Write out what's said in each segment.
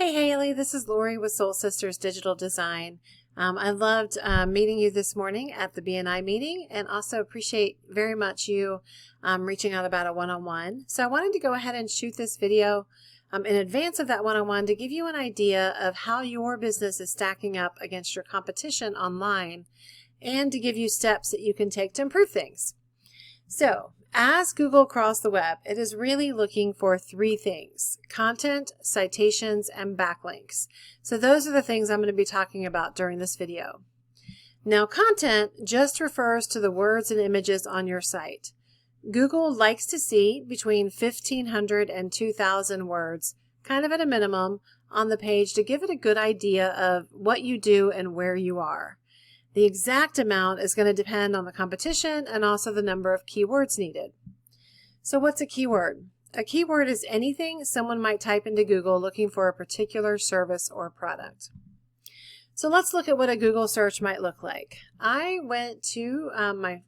Hey Haley, this is Lori with Soul Sisters Digital Design. I loved meeting you this morning at the BNI meeting, and also appreciate very much you reaching out about a one-on-one. So I wanted to go ahead and shoot this video in advance of that one-on-one to give you an idea of how your business is stacking up against your competition online, and to give you steps that you can take to improve things. So, as Google crawls the web, it is really looking for three things: content, citations, and backlinks. So those are the things I'm going to be talking about during this video. Now, content just refers to the words and images on your site. Google likes to see between 1,500 and 2,000 words, kind of at a minimum, on the page to give it a good idea of what you do and where you are. The exact amount is going to depend on the competition and also the number of keywords needed. So what's a keyword? A keyword is anything someone might type into Google looking for a particular service or product. So let's look at what a Google search might look like. I went to my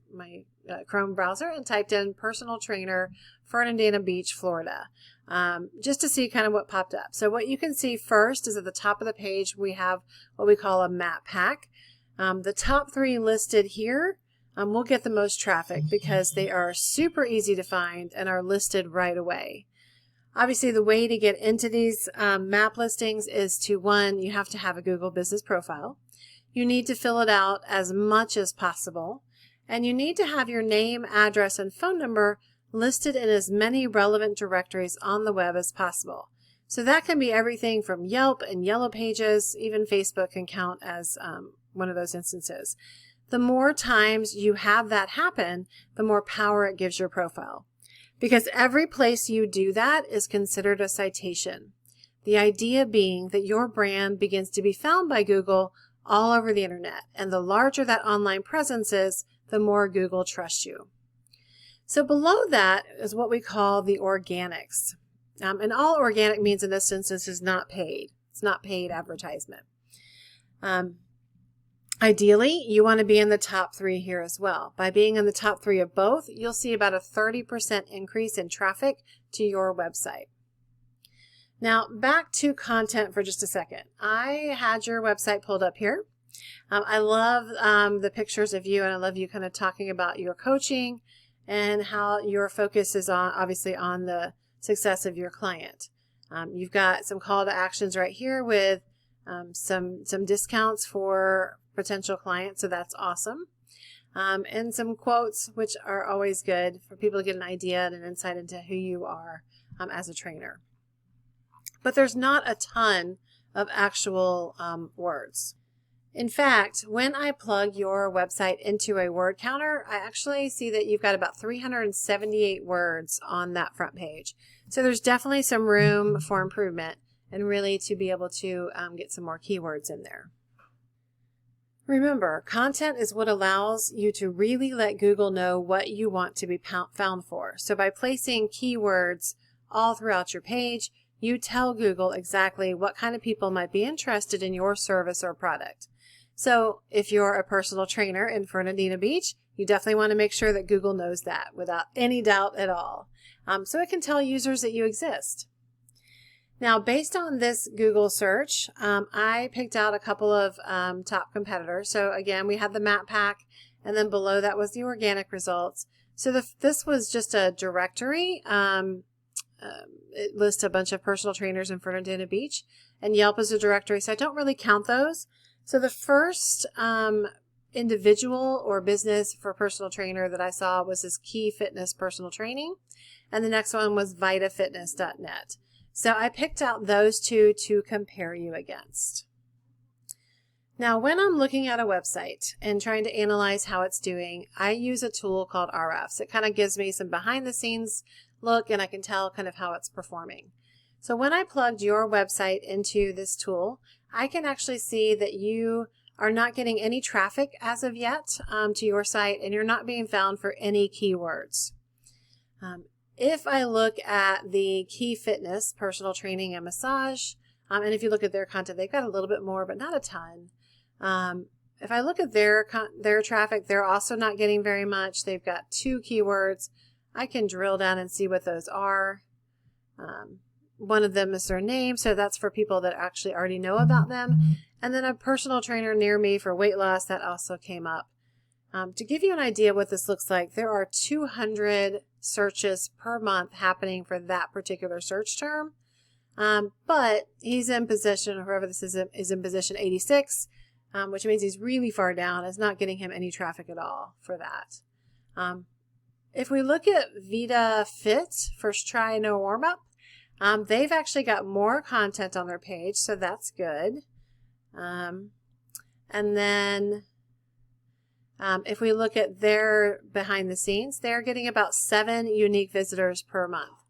Chrome browser and typed in personal trainer, Fernandina Beach, Florida, just to see kind of what popped up. So what you can see first is at the top of the page, we have what we call a map pack. The top three listed here will get the most traffic because they are super easy to find and are listed right away. Obviously, the way to get into these map listings is to, one, you have to have a Google business profile. You need to fill it out as much as possible. And you need to have your name, address, and phone number listed in as many relevant directories on the web as possible. So that can be everything from Yelp and Yellow Pages. Even Facebook can count as one of those instances. The more times you have that happen, the more power it gives your profile. Because every place you do that is considered a citation. The idea being that your brand begins to be found by Google all over the internet. And the larger that online presence is, the more Google trusts you. So below that is what we call the organics. And all organic means in this instance is not paid. It's not paid advertisement. Ideally, you want to be in the top three here as well. By being in the top three of both, you'll see about a 30% increase in traffic to your website. Now, back to content for just a second. I had your website pulled up here. I love the pictures of you, and I love you kind of talking about your coaching and how your focus is on, obviously, on the success of your client. You've got some call to actions right here with some discounts for potential clients, so that's awesome. And some quotes, which are always good for people to get an idea and an insight into who you are as a trainer. But there's not a ton of actual words. In fact, when I plug your website into a word counter, I actually see that you've got about 378 words on that front page. So there's definitely some room for improvement and really to be able to get some more keywords in there. Remember, content is what allows you to really let Google know what you want to be found for. So by placing keywords all throughout your page, you tell Google exactly what kind of people might be interested in your service or product. So if you're a personal trainer in Fernandina Beach, you definitely want to make sure that Google knows that without any doubt at all. So it can tell users that you exist. Now, based on this Google search, I picked out a couple of top competitors. So again, we had the map pack, and then below that was the organic results. So this was just a directory. It lists a bunch of personal trainers in Fernandina Beach, and Yelp is a directory, so I don't really count those. So the first individual or business for personal trainer that I saw was this Key Fitness Personal Training, and the next one was vitafitness.net. So I picked out those two to compare you against. Now, when I'm looking at a website and trying to analyze how it's doing, I use a tool called RFs. It kind of gives me some behind the scenes look, and I can tell kind of how it's performing. So when I plugged your website into this tool, I can actually see that you are not getting any traffic as of yet to your site, and you're not being found for any keywords. If I look at the Key Fitness Personal Training and Massage, and if you look at their content, they've got a little bit more, but not a ton. If I look at their traffic, they're also not getting very much. They've got 2 keywords. I can drill down and see what those are. one of them is their name, so that's for people that actually already know about them. And then a personal trainer near me for weight loss, that also came up. To give you an idea what this looks like, there are 200 searches per month happening for that particular search term. But he's in position, whoever this is in position 86, which means he's really far down. It's not getting him any traffic at all for that. If we look at Vita Fit, first try, no warm up, they've actually got more content on their page, so that's good. And then if we look at their behind the scenes, they're getting about 7 unique visitors per month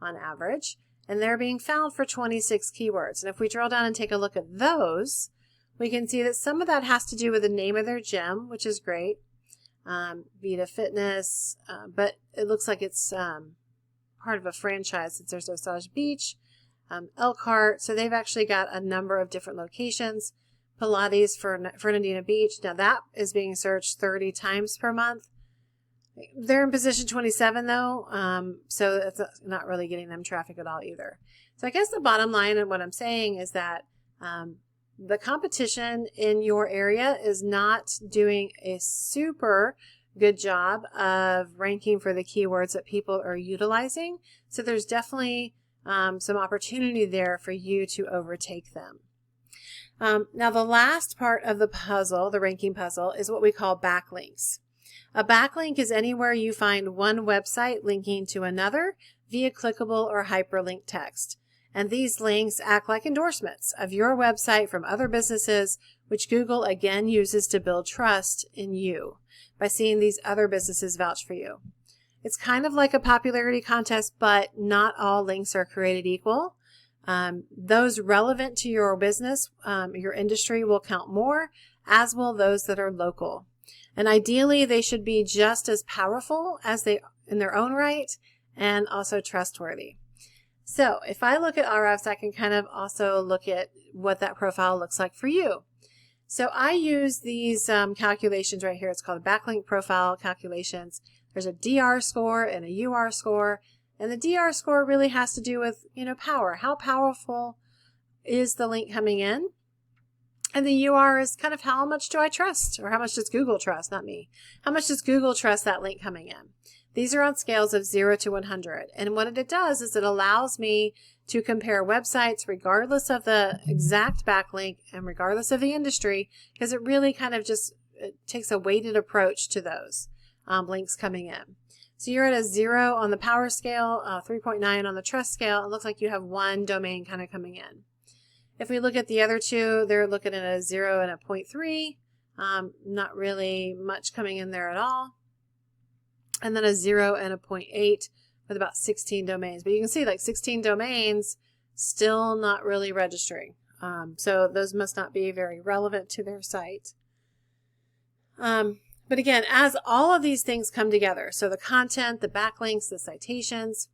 on average, and they're being found for 26 keywords. And if we drill down and take a look at those, we can see that some of that has to do with the name of their gym, which is great. Vita Fitness, but it looks like it's part of a franchise since there's Osage Beach, Elkhart. So they've actually got a number of different locations. Pilates for Fernandina Beach. Now that is being searched 30 times per month. They're in position 27 though, so it's not really getting them traffic at all either. So I guess the bottom line and what I'm saying is that the competition in your area is not doing a super good job of ranking for the keywords that people are utilizing. So there's definitely some opportunity there for you to overtake them. Now the last part of the puzzle, the ranking puzzle, is what we call backlinks. A backlink is anywhere you find one website linking to another via clickable or hyperlink text. And these links act like endorsements of your website from other businesses, which Google again uses to build trust in you by seeing these other businesses vouch for you. It's kind of like a popularity contest, but not all links are created equal. Those relevant to your business, your industry will count more, as will those that are local. And ideally, they should be just as powerful as they in their own right and also trustworthy. So if I look at RFs, I can kind of also look at what that profile looks like for you. So I use these calculations right here. It's called backlink profile calculations. There's a DR score and a UR score. And the DR score really has to do with, power. How powerful is the link coming in? And the UR is kind of how much do I trust, or how much does Google trust, not me. How much does Google trust that link coming in? These are on scales of 0 to 100. And what it does is it allows me to compare websites regardless of the exact backlink and regardless of the industry, because it really kind of just takes a weighted approach to those links coming in. So you're at a 0 on the power scale, 3.9 on the trust scale. It looks like you have one domain kind of coming in. If we look at the other two, they're looking at a 0 and a 0.3. Not really much coming in there at all. And then a 0 and a 0.8 with about 16 domains. But you can see like 16 domains still not really registering. So those must not be very relevant to their site. But again, as all of these things come together, so the content, the backlinks, the citations,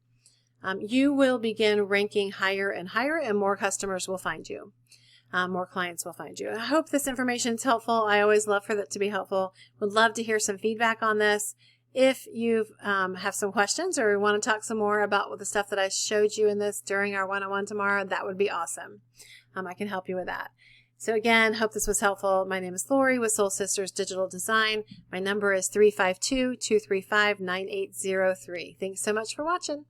you will begin ranking higher and higher, and more customers will find you. More clients will find you. I hope this information is helpful. I always love for that to be helpful. Would love to hear some feedback on this. If you have some questions or want to talk some more about the stuff that I showed you in this during our one-on-one tomorrow, that would be awesome. I can help you with that. So again, hope this was helpful. My name is Lori with Soul Sisters Digital Design. My number is 352-235-9803. Thanks so much for watching.